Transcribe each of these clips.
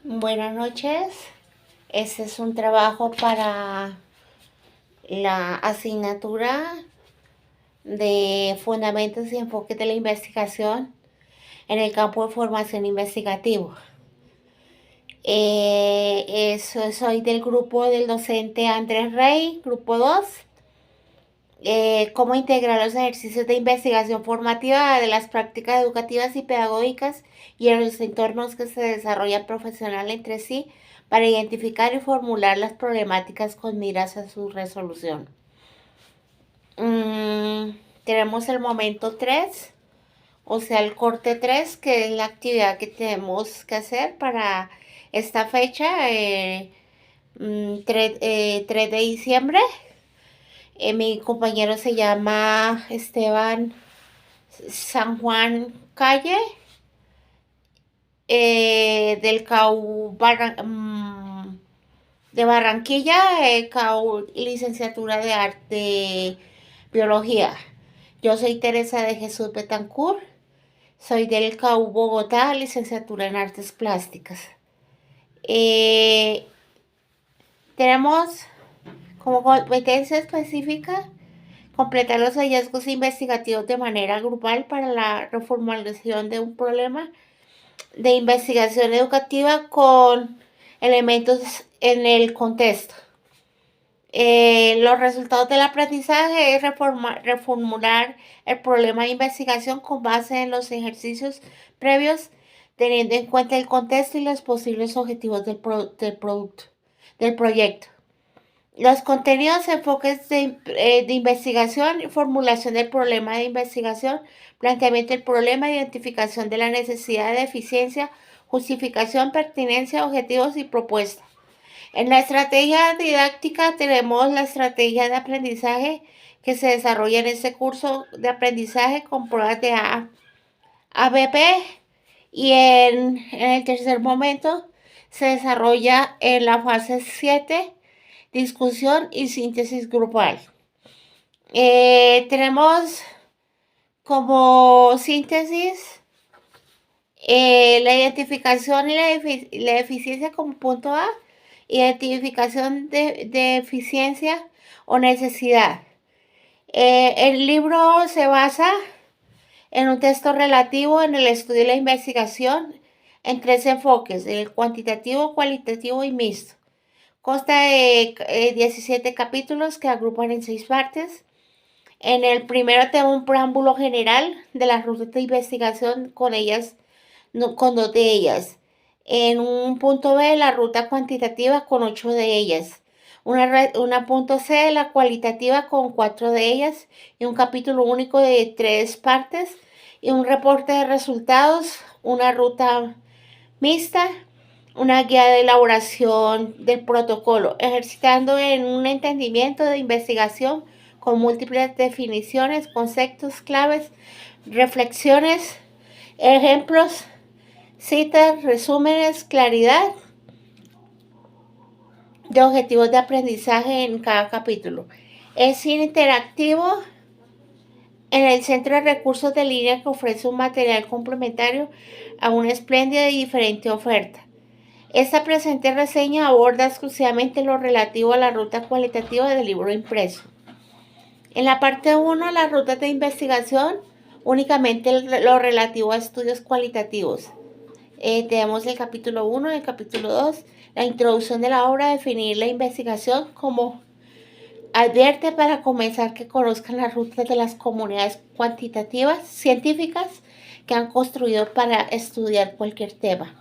Buenas noches. Este es un trabajo para la asignatura de Fundamentos y Enfoques de la Investigación en el campo de formación investigativo. Soy del grupo del docente Andrés Rey, grupo 2. Cómo integrar los ejercicios de investigación formativa de las prácticas educativas y pedagógicas y en los entornos que se desarrollan profesional entre sí para identificar y formular las problemáticas con miras a su resolución. Tenemos el momento 3, o sea, el corte 3, que es la actividad que tenemos que hacer para esta fecha, 3 de diciembre. Mi compañero se llama Esteban San Juan Calle, del CAU de Barranquilla, CAU licenciatura de arte biología. Yo soy Teresa de Jesús Betancourt, soy del CAU Bogotá, licenciatura en artes plásticas. Tenemos como competencia específica completar los hallazgos investigativos de manera grupal para la reformulación de un problema de investigación educativa con elementos en el contexto. Los resultados del aprendizaje es reformular el problema de investigación con base en los ejercicios previos, teniendo en cuenta el contexto y los posibles objetivos del proyecto. Los contenidos, enfoques de investigación, formulación del problema de investigación, planteamiento del problema, identificación de la necesidad de eficiencia, justificación, pertinencia, objetivos y propuesta. En la estrategia didáctica tenemos la estrategia de aprendizaje que se desarrolla en este curso de aprendizaje con pruebas de ABP, y en el tercer momento se desarrolla en la fase 7, discusión y síntesis grupal. Tenemos como síntesis la identificación y la eficiencia como punto A, identificación de eficiencia o necesidad. El libro se basa en un texto relativo en el estudio y la investigación en 3 enfoques, el cuantitativo, cualitativo y mixto. Consta de 17 capítulos que agrupan en 6 partes. En el primero tengo un preámbulo general de las rutas de investigación con 2 de ellas. En un punto B, la ruta cuantitativa con 8 de ellas. Una punto C, la cualitativa con 4 de ellas. Y un capítulo único de 3 partes. Y un reporte de resultados, una ruta mixta, una guía de elaboración del protocolo, ejercitando en un entendimiento de investigación con múltiples definiciones, conceptos claves, reflexiones, ejemplos, citas, resúmenes, claridad de objetivos de aprendizaje en cada capítulo. Es interactivo en el Centro de Recursos de Línea, que ofrece un material complementario a una espléndida y diferente oferta. Esta presente reseña aborda exclusivamente lo relativo a la ruta cualitativa del libro impreso. En la parte 1, las rutas de investigación, únicamente lo relativo a estudios cualitativos. Tenemos el capítulo 1 y el capítulo 2, la introducción de la obra, definir la investigación como advierte para comenzar que conozcan las rutas de las comunidades cuantitativas científicas que han construido para estudiar cualquier tema.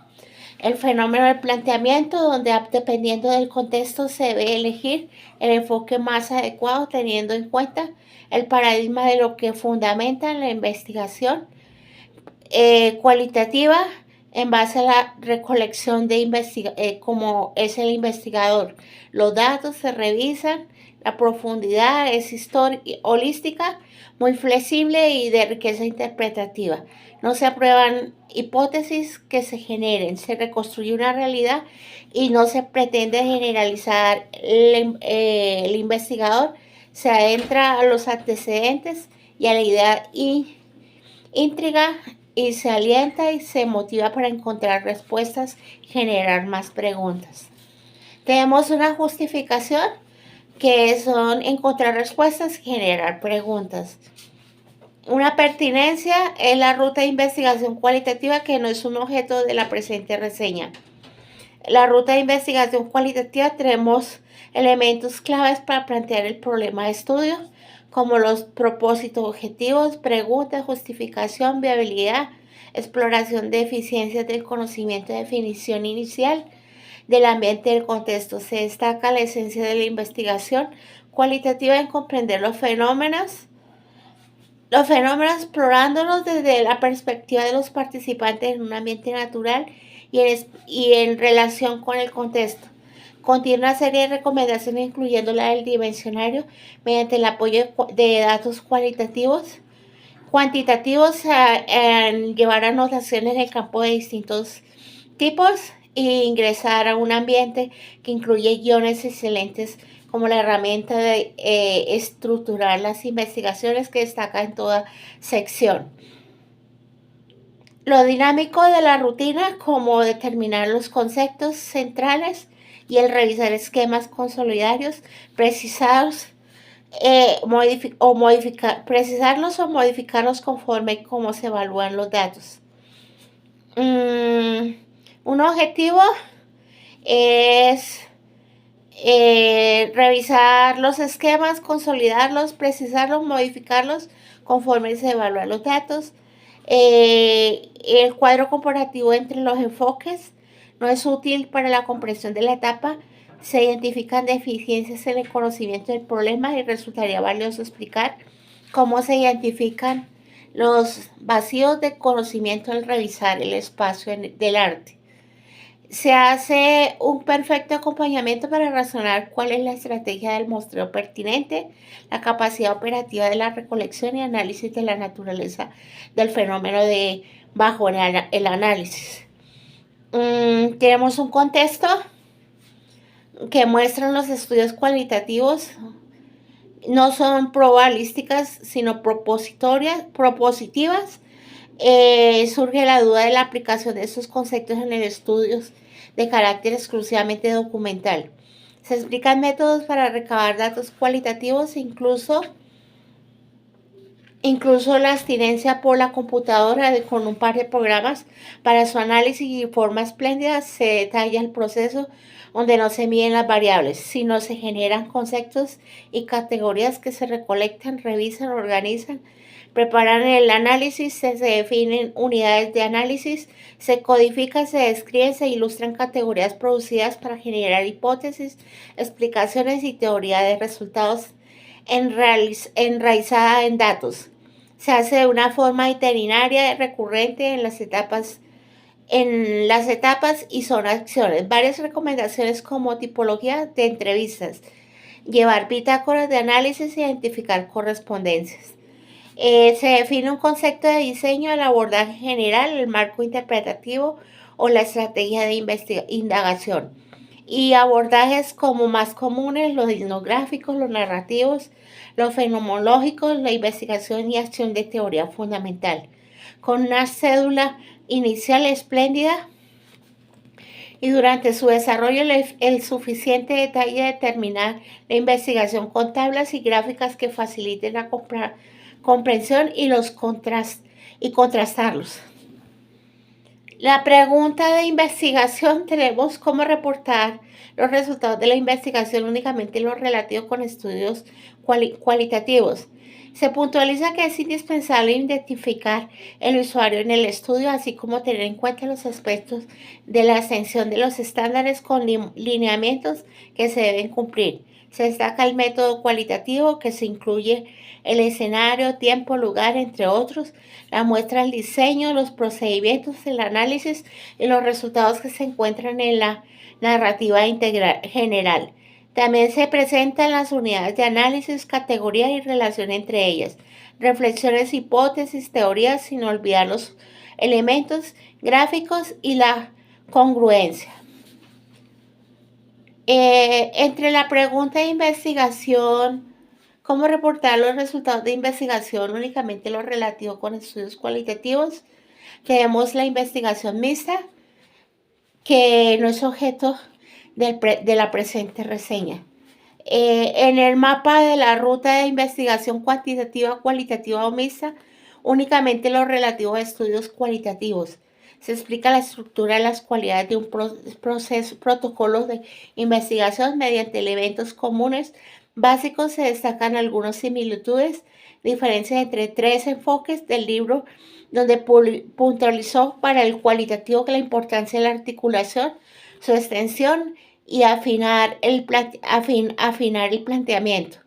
El fenómeno del planteamiento, donde dependiendo del contexto se debe elegir el enfoque más adecuado teniendo en cuenta el paradigma de lo que fundamenta la investigación cualitativa en base a la recolección de como es el investigador. Los datos se revisan, la profundidad es holística, muy flexible y de riqueza interpretativa. No se aprueban hipótesis que se generen, se reconstruye una realidad y no se pretende generalizar. El investigador se adentra a los antecedentes y a la idea intriga y se alienta y se motiva para encontrar respuestas y generar más preguntas. Tenemos una justificación que son encontrar respuestas y generar preguntas. Una pertinencia es la ruta de investigación cualitativa que no es un objeto de la presente reseña. La ruta de investigación cualitativa tenemos elementos claves para plantear el problema de estudio, como los propósitos objetivos, preguntas, justificación, viabilidad, exploración de eficiencias del conocimiento, definición inicial del ambiente y del contexto. Se destaca la esencia de la investigación cualitativa en comprender los fenómenos explorándolos desde la perspectiva de los participantes en un ambiente natural y en relación con el contexto. Contiene una serie de recomendaciones, incluyendo la del dimensionario, mediante el apoyo de datos cuantitativos, en llevar anotaciones en el campo de distintos tipos e ingresar a un ambiente que incluye guiones excelentes como la herramienta de estructurar las investigaciones que destaca en toda sección. Lo dinámico de la rutina, como determinar los conceptos centrales y el revisar esquemas consolidarios, precisarlos o modificarlos conforme cómo se evalúan los datos. Un objetivo es revisar los esquemas, consolidarlos, precisarlos, modificarlos conforme se evalúan los datos. El cuadro comparativo entre los enfoques no es útil para la comprensión de la etapa. Se identifican deficiencias en el conocimiento del problema y resultaría valioso explicar cómo se identifican los vacíos de conocimiento al revisar el espacio del arte. Se hace un perfecto acompañamiento para razonar cuál es la estrategia del muestreo pertinente, la capacidad operativa de la recolección y análisis de la naturaleza del fenómeno bajo el análisis. Tenemos un contexto que muestran los estudios cualitativos. No son probabilísticas, sino propositivas. Surge la duda de la aplicación de estos conceptos en el estudio de carácter exclusivamente documental. Se explican métodos para recabar datos cualitativos, incluso la abstinencia por la computadora con un par de programas para su análisis, y de forma espléndida se detalla el proceso donde no se miden las variables, sino se generan conceptos y categorías que se recolectan, revisan, organizan, preparan el análisis, se definen unidades de análisis, se codifican, se describen, se ilustran categorías producidas para generar hipótesis, explicaciones y teoría de resultados enraizada en datos. Se hace de una forma itineraria recurrente en las etapas y son acciones. Varias recomendaciones como tipología de entrevistas, llevar bitácoras de análisis e identificar correspondencias. Se define un concepto de diseño, el abordaje general, el marco interpretativo o la estrategia de indagación. Y abordajes como más comunes, los etnográficos, los narrativos, los fenomenológicos, la investigación y acción de teoría fundamental. Con una cédula inicial espléndida y durante su desarrollo el suficiente detalle de determinar la investigación con tablas y gráficas que faciliten la comprensión y contrastarlos. La pregunta de investigación: tenemos cómo reportar los resultados de la investigación únicamente lo relativo con estudios cualitativos. Se puntualiza que es indispensable identificar el usuario en el estudio, así como tener en cuenta los aspectos de la extensión de los estándares con lineamientos que se deben cumplir. Se destaca el método cualitativo, que se incluye el escenario, tiempo, lugar, entre otros, la muestra, el diseño, los procedimientos, el análisis y los resultados que se encuentran en la narrativa general. También se presentan las unidades de análisis, categoría y relación entre ellas, reflexiones, hipótesis, teorías, sin olvidar los elementos gráficos y la congruencia. Entre la pregunta de investigación, cómo reportar los resultados de investigación únicamente lo relativo con estudios cualitativos, Tenemos la investigación mixta, que no es objeto de la presente reseña. En el mapa de la ruta de investigación cuantitativa, cualitativa o mixta, únicamente lo relativo a estudios cualitativos. Se explica la estructura y las cualidades de un protocolo de investigación mediante elementos comunes básicos. Se destacan algunas similitudes, diferencias entre tres enfoques del libro, donde puntualizó para el cualitativo que la importancia de la articulación, su extensión y afinar el planteamiento.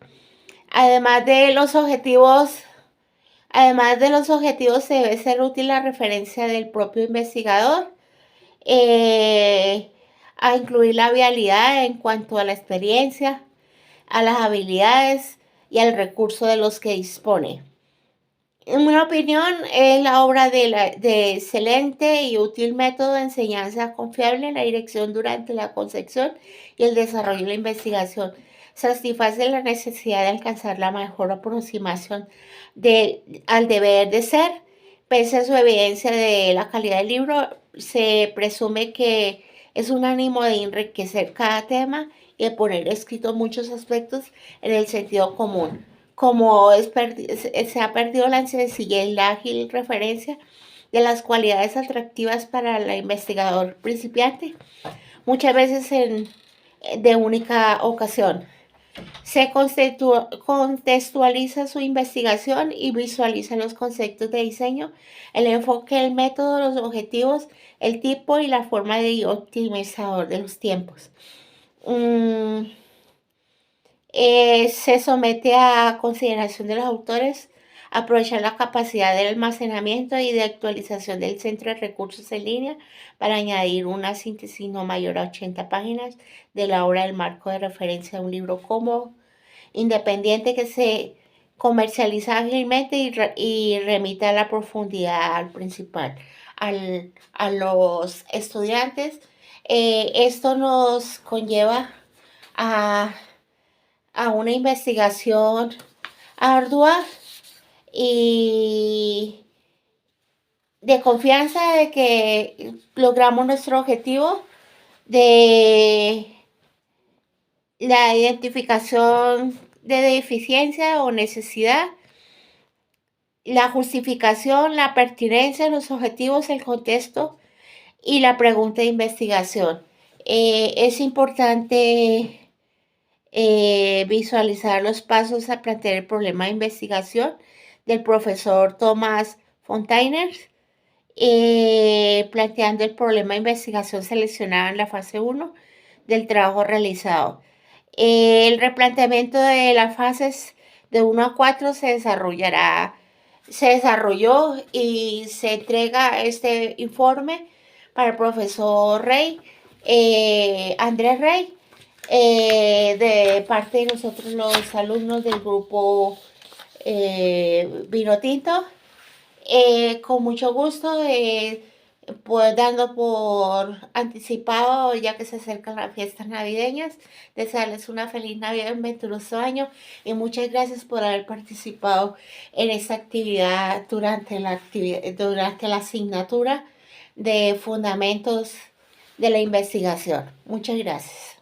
Además de los objetivos, se debe ser útil la referencia del propio investigador, a incluir la vialidad en cuanto a la experiencia, a las habilidades y al recurso de los que dispone. En mi opinión, es la obra de excelente y útil método de enseñanza confiable en la dirección durante la concepción y el desarrollo de la investigación. Satisface la necesidad de alcanzar la mejor aproximación al deber de ser. Pese a su evidencia de la calidad del libro, se presume que es un ánimo de enriquecer cada tema y de poner escrito muchos aspectos en el sentido común. Como se ha perdido la sencillez y la ágil referencia de las cualidades atractivas para el investigador principiante, muchas veces de única ocasión. Se contextualiza su investigación y visualiza los conceptos de diseño, el enfoque, el método, los objetivos, el tipo y la forma de optimizador de los tiempos. Se somete a consideración de los autores aprovechar la capacidad de almacenamiento y de actualización del centro de recursos en línea para añadir una síntesis no mayor a 80 páginas de la obra del marco de referencia de un libro cómodo, independiente, que se comercializa ágilmente y remita a la profundidad al principal, a los estudiantes. Esto nos conlleva a una investigación ardua y de confianza de que logramos nuestro objetivo de la identificación de deficiencia o necesidad, la justificación, la pertinencia, los objetivos, el contexto y la pregunta de investigación. Es importante visualizar los pasos a plantear el problema de investigación del profesor Thomas Fontainer, planteando el problema de investigación seleccionado en la fase 1 del trabajo realizado. El replanteamiento de las fases de 1 a 4 se desarrolló y se entrega este informe para el profesor Rey, Andrés Rey, de parte de nosotros los alumnos del grupo Vino Tinto. Con mucho gusto, pues dando por anticipado, ya que se acercan las fiestas navideñas, desearles una feliz Navidad, un venturoso año y muchas gracias por haber participado en esta actividad durante la asignatura de fundamentos de la investigación. Muchas gracias.